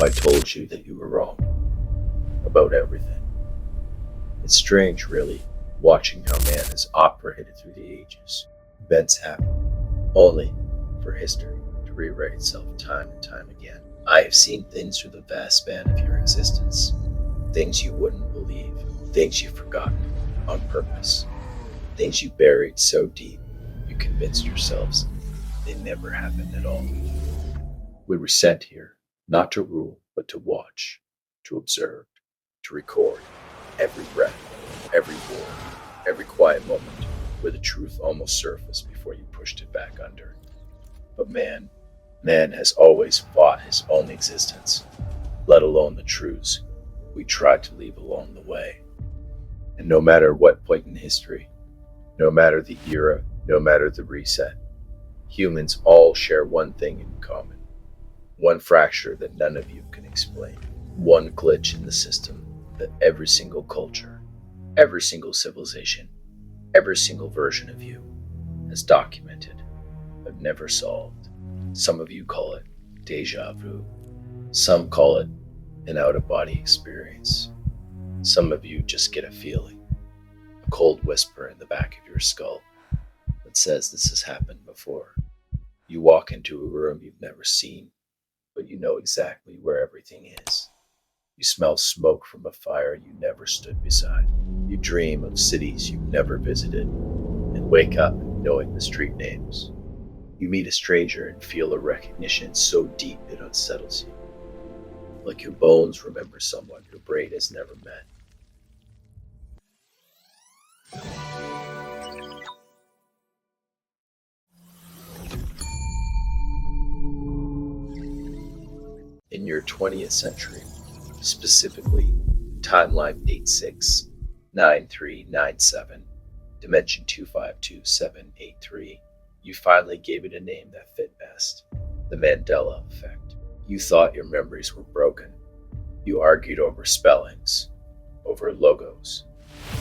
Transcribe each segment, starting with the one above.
I told you that you were wrong about everything. It's strange, really, watching how man has operated through the ages. Events happen, only for history to rewrite itself time and time again. I have seen things through the vast span of your existence, things you wouldn't believe, things you've forgotten on purpose, things you buried so deep you convinced yourselves they never happened at all. We were sent here not to rule, but to watch, to observe, to record every breath, every war, every quiet moment where the truth almost surfaced before you pushed it back under. But man has always fought his own existence, let alone the truths we tried to leave along the way. And no matter what point in history, no matter the era, no matter the reset, humans all share one thing in common. One fracture that none of you can explain. One glitch in the system that every single culture, every single civilization, every single version of you has documented but never solved. Some of you call it deja vu. Some call it an out-of-body experience. Some of you just get a feeling, a cold whisper in the back of your skull that says this has happened before. You walk into a room you've never seen, but you know exactly where everything is. You smell smoke from a fire you never stood beside. You dream of cities you've never visited and wake up knowing the street names. You meet a stranger and feel a recognition so deep it unsettles you, like your bones remember someone your brain has never met. In your 20th century, specifically timeline 869397, dimension 2527883, you finally gave it a name that fit best: the Mandela effect. You thought your memories were broken. You argued over spellings, over logos,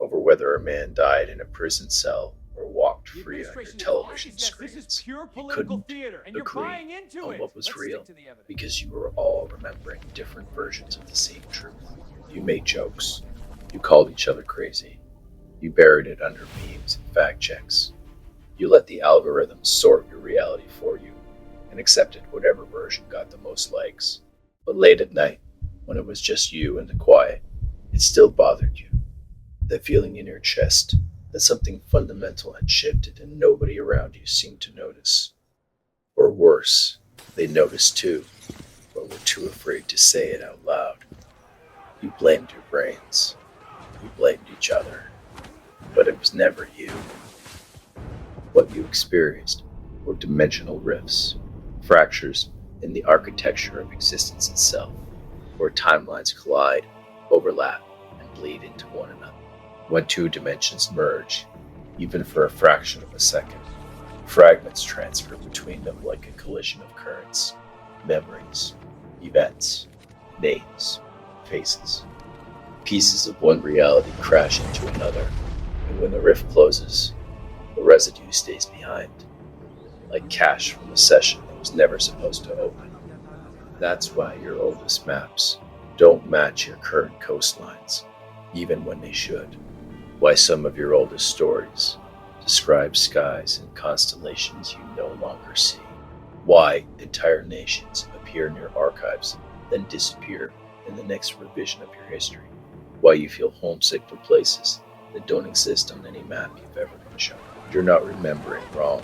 over whether a man died in a prison cell or walked free on your television screens. You couldn't agree on what was real because you were all remembering different versions of the same truth. You made jokes. You called each other crazy. You buried it under memes and fact checks. You let the algorithm sort your reality for you and accepted whatever version got the most likes. But late at night, when it was just you and the quiet, it still bothered you. That feeling in your chest that something fundamental had shifted and nobody around you seemed to notice. Or worse, they noticed too, but were too afraid to say it out loud. You blamed your brains. You blamed each other. But it was never you. What you experienced were dimensional rifts, fractures in the architecture of existence itself, where timelines collide, overlap, and bleed into one another. When two dimensions merge, even for a fraction of a second, fragments transfer between them like a collision of currents, memories, events, names, faces. Pieces of one reality crash into another, and when the rift closes, the residue stays behind, like cash from a session that was never supposed to open. That's why your oldest maps don't match your current coastlines, even when they should. Why some of your oldest stories describe skies and constellations you no longer see. Why entire nations appear in your archives, then disappear in the next revision of your history. Why you feel homesick for places that don't exist on any map you've ever been shown. You're not remembering wrong.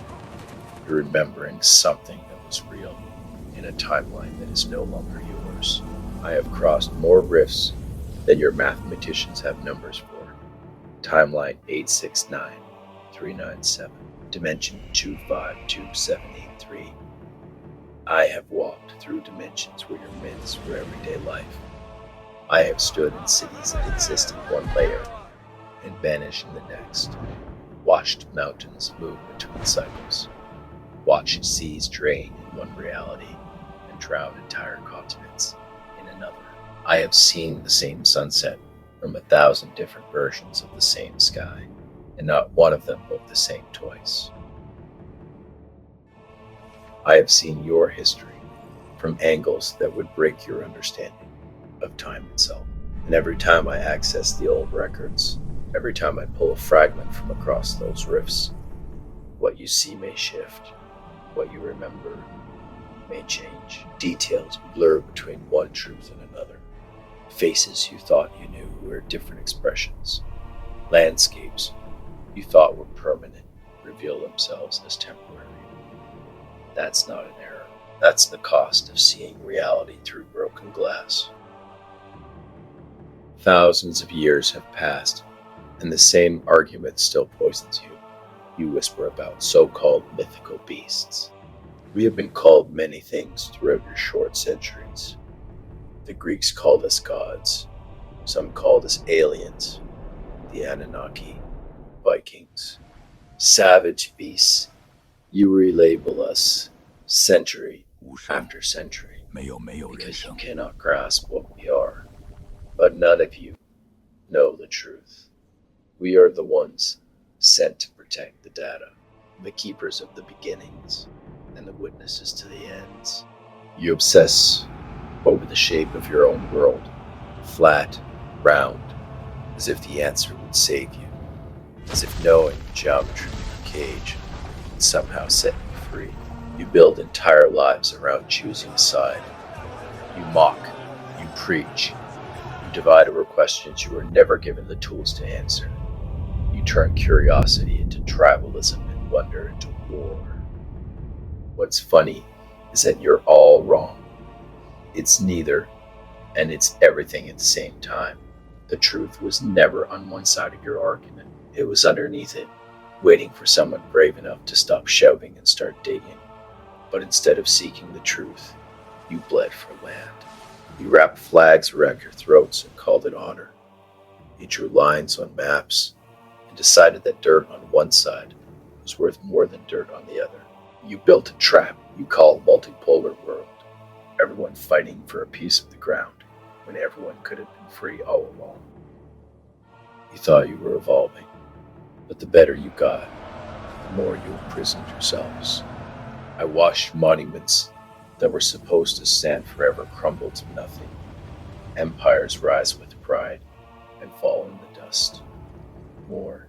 You're remembering something that was real in a timeline that is no longer yours. I have crossed more rifts than your mathematicians have numbers for. Timeline 869397, dimension 252783. I have walked through dimensions where your myths were everyday life. I have stood in cities that exist in one layer and vanish in the next. Watched mountains move between cycles. Watched seas drain in one reality and drown entire continents in another. I have seen the same sunset from 1,000 different versions of the same sky, and not one of them looked the same twice. I have seen your history from angles that would break your understanding of time itself. And every time I access the old records, every time I pull a fragment from across those rifts, what you see may shift, what you remember may change. Details blur between one truth and another. Faces you thought you knew wear different expressions. Landscapes you thought were permanent reveal themselves as temporary. That's not an error. That's the cost of seeing reality through broken glass. Thousands of years have passed, and the same argument still poisons you. You whisper about so-called mythical beasts. We have been called many things throughout your short centuries. The Greeks called us gods. Some called us aliens. The Anunnaki, Vikings, savage beasts. You relabel us century after century because you cannot grasp what we are. But none of you know the truth. We are the ones sent to protect the data, the keepers of the beginnings, and the witnesses to the ends. You obsess over the shape of your own world, flat, round, as if the answer would save you, as if knowing the geometry of the cage would somehow set you free. You build entire lives around choosing a side. You mock, you preach, you divide over questions you were never given the tools to answer. You turn curiosity into tribalism and wonder into war. What's funny is that you're all wrong. It's neither, and it's everything at the same time. The truth was never on one side of your argument. It was underneath it, waiting for someone brave enough to stop shouting and start digging. But instead of seeking the truth, you bled for land. You wrapped flags around your throats and called it honor. You drew lines on maps and decided that dirt on one side was worth more than dirt on the other. You built a trap you called multipolar world, everyone fighting for a piece of the ground when everyone could have been free all along. You thought you were evolving, but the better you got, the more you imprisoned yourselves. I watched monuments that were supposed to stand forever crumble to nothing. Empires rise with pride and fall in the dust. War,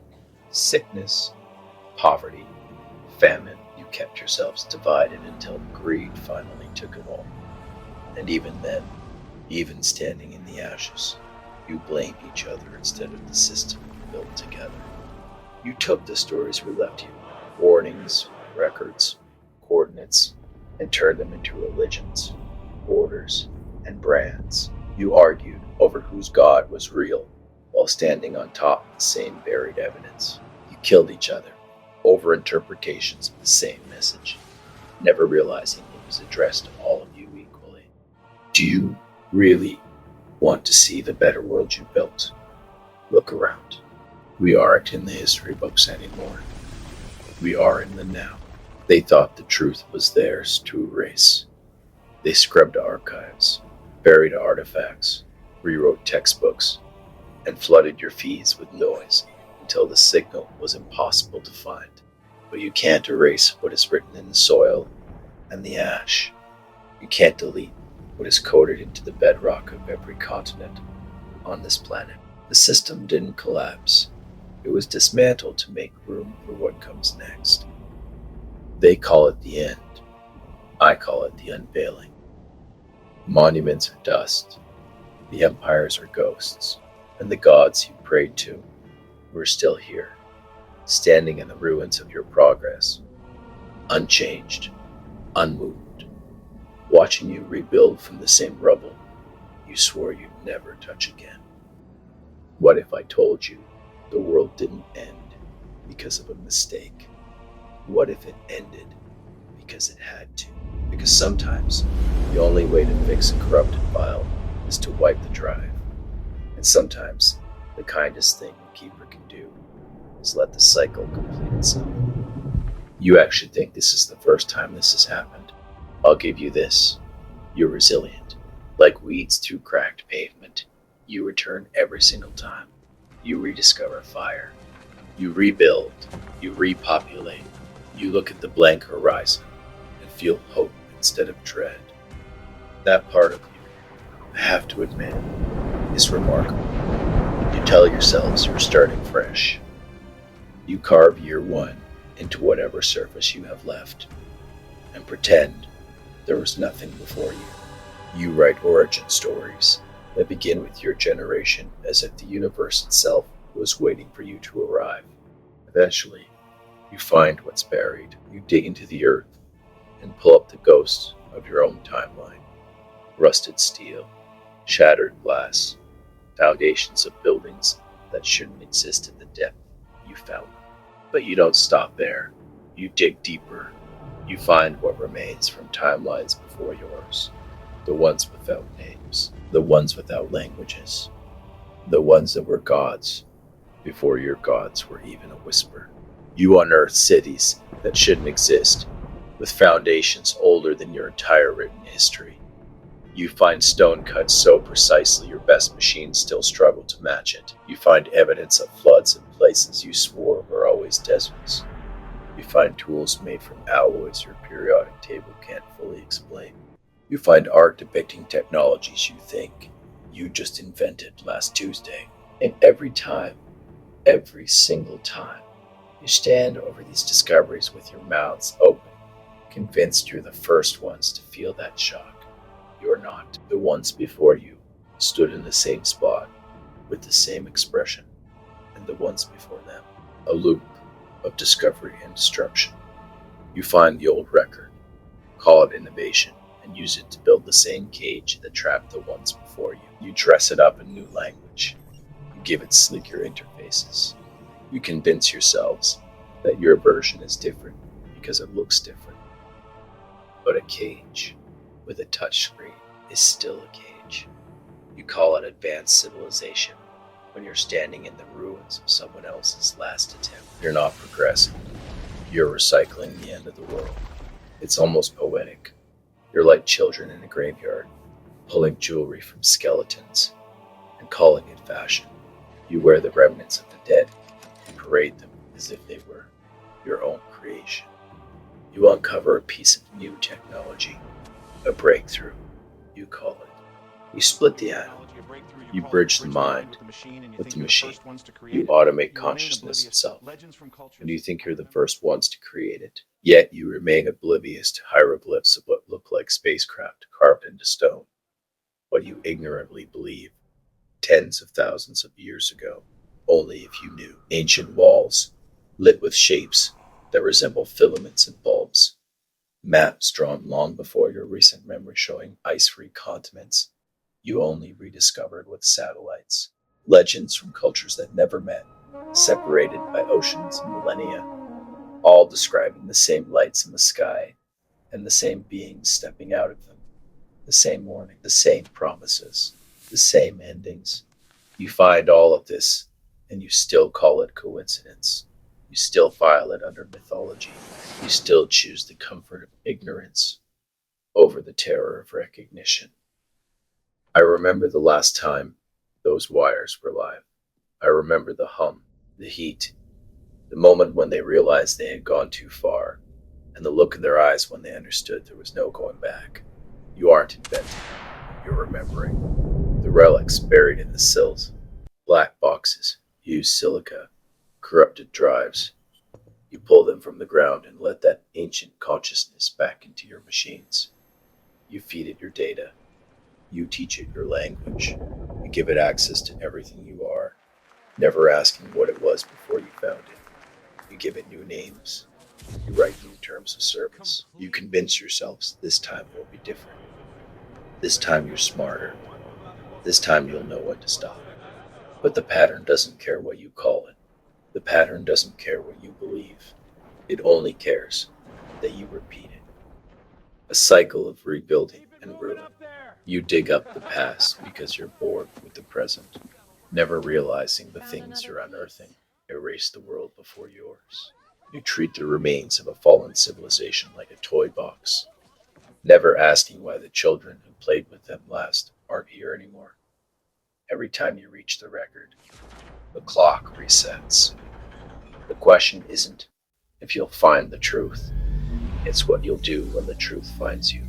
sickness, poverty, famine. You kept yourselves divided until greed finally took it all. And even then, even standing in the ashes, you blamed each other instead of the system you built together. You took the stories we left you, warnings, records, coordinates, and turned them into religions, orders, and brands. You argued over whose God was real while standing on top of the same buried evidence. You killed each other over interpretations of the same message, never realizing it was addressed to all of you equally. Do you really want to see the better world you built? Look around. We aren't in the history books anymore. We are in the now. They thought the truth was theirs to erase. They scrubbed archives, buried artifacts, rewrote textbooks, and flooded your feeds with noise until the signal was impossible to find. But you can't erase what is written in the soil and the ash. You can't delete what is coded into the bedrock of every continent on this planet. The system didn't collapse. It was dismantled to make room for what comes next. They call it the end. I call it the unveiling. Monuments are dust. The empires are ghosts. And the gods you prayed to were still here, standing in the ruins of your progress, unchanged, unmoved, watching you rebuild from the same rubble you swore you'd never touch again. What if I told you the world didn't end because of a mistake? What if it ended because it had to? Because sometimes the only way to fix a corrupted file is to wipe the drive. And sometimes the kindest thing a keeper can do is let the cycle complete itself. You actually think this is the first time this has happened. I'll give you this. You're resilient. Like weeds through cracked pavement, you return every single time. You rediscover fire. You rebuild. You repopulate. You look at the blank horizon and feel hope instead of dread. That part of you, I have to admit, is remarkable. You tell yourselves you're starting fresh. You carve year one into whatever surface you have left and pretend there was nothing before you. You write origin stories that begin with your generation as if the universe itself was waiting for you to arrive. Eventually, you find what's buried. You dig into the earth and pull up the ghosts of your own timeline. Rusted steel, shattered glass, foundations of buildings that shouldn't exist in the depth you found them. But you don't stop there. You dig deeper. You find what remains from timelines before yours. The ones without names. The ones without languages. The ones that were gods before your gods were even a whisper. You unearth cities that shouldn't exist, with foundations older than your entire written history. You find stone cut so precisely your best machines still struggle to match it. You find evidence of floods in places you swore were always deserts. You find tools made from alloys your periodic table can't fully explain. You find art depicting technologies you think you just invented last Tuesday. And every single time, you stand over these discoveries with your mouths open, convinced you're the first ones to feel that shock. You're not. The ones before you stood in the same spot with the same expression, and the ones before them. A loop of discovery and destruction. You find the old record, call it innovation, and use it to build the same cage that trapped the ones before you. You dress it up in new language. You give it sleeker interfaces. You convince yourselves that your version is different because it looks different. But a cage with a touchscreen is still a cage. You call it advanced civilization when you're standing in the ruins of someone else's last attempt. You're not progressing. You're recycling the end of the world. It's almost poetic. You're like children in a graveyard, pulling jewelry from skeletons and calling it fashion. You wear the remnants of the dead and parade them as if they were your own creation. You uncover a piece of new technology, a breakthrough, you call it. You split the atom. You bridge the mind with the machine. You automate consciousness itself. And you think you're the first ones to create it. Yet you remain oblivious to hieroglyphs of what look like spacecraft carved into stone. What you ignorantly believe tens of thousands of years ago, only if you knew. Ancient walls, lit with shapes that resemble filaments and bulbs. Maps drawn long before your recent memory showing ice-free continents you only rediscovered with satellites. Legends from cultures that never met, separated by oceans and millennia, all describing the same lights in the sky and the same beings stepping out of them. The same morning, the same promises, the same endings. You find all of this, and you still call it coincidence. You still file it under mythology. You still choose the comfort of ignorance over the terror of recognition. I remember the last time those wires were live. I remember the hum, the heat, the moment when they realized they had gone too far, and the look in their eyes when they understood there was no going back. You aren't inventing, you're remembering. The relics buried in the sills, black boxes, used silica, corrupted drives. You pull them from the ground and let that ancient consciousness back into your machines. You feed it your data. You teach it your language. You give it access to everything you are, never asking what it was before you found it. You give it new names. You write new terms of service. You convince yourselves this time will be different. This time you're smarter. This time you'll know when to stop. But the pattern doesn't care what you call it. The pattern doesn't care what you believe. It only cares that you repeat it. A cycle of rebuilding and ruin. You dig up the past because you're bored with the present, never realizing the things you're unearthing erase the world before yours. You treat the remains of a fallen civilization like a toy box, never asking why the children who played with them last aren't here anymore. Every time you reach the record, the clock resets. The question isn't if you'll find the truth, it's what you'll do when the truth finds you.